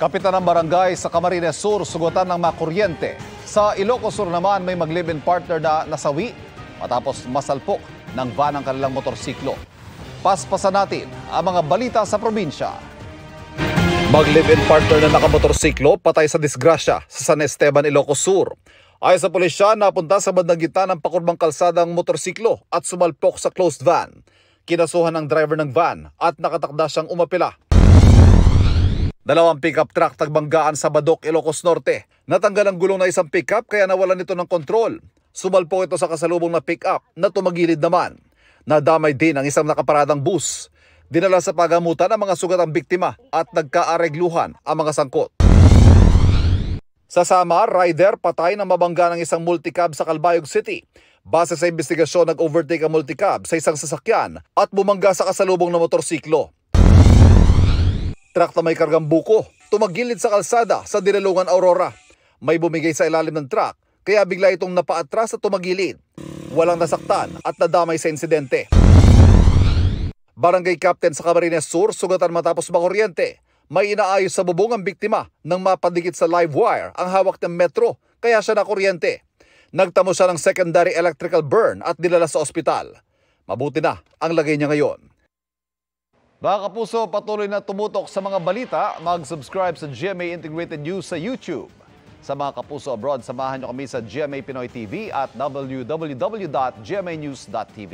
Kapitan ng barangay sa Camarines Sur sugatan ng makuryente. Sa Ilocos Sur naman may mag-live-in partner na nasawi matapos masalpok ng van ang kanilang motorsiklo. Paspasan natin ang mga balita sa probinsya. Mag-live-in partner na nakamotorsiklo patay sa disgrasya sa San Esteban, Ilocos Sur. Ayon sa pulisya, napunta sa bandang gitna ng pakurbang kalsada ang motorsiklo at sumalpok sa closed van. Kinasuhan ang driver ng van at nakatakda siyang umapila. Dalawang pickup truck tagbanggaan sa Badok, Ilocos Norte. Natanggal ang gulong na isang pickup kaya nawalan nito ng kontrol. Sumalpok ito sa kasalubong na pickup na tumagilid naman. Nadamay din ang isang nakaparadang bus. Dinala sa pagamutan ang mga sugat ang biktima at nagkaaregluhan ang mga sangkot. Sa Samar, rider patay ng mabangga ng isang multicab sa Calbayog City. Base sa investigasyon, nag-overtake ang multicab sa isang sasakyan at bumangga sa kasalubong na motorsiklo. Truck na may kargang buko, tumagilid sa kalsada sa Dinalungan, Aurora. May bumigay sa ilalim ng truck, kaya bigla itong napaatras at tumagilid. Walang nasaktan at nadamay sa insidente. Barangay Captain sa Camarines Sur, sugatan matapos makuryente. May inaayos sa bubong ang biktima nang mapadikit sa live wire ang hawak ng metro, kaya siya nakuryente. Nagtamo siya ng secondary electrical burn at dinala sa ospital. Mabuti na ang lagay niya ngayon. Mga kapuso, patuloy na tumutok sa mga balita, mag-subscribe sa GMA Integrated News sa YouTube. Sa mga kapuso abroad, samahan niyo kami sa GMA Pinoy TV at www.gmanews.tv.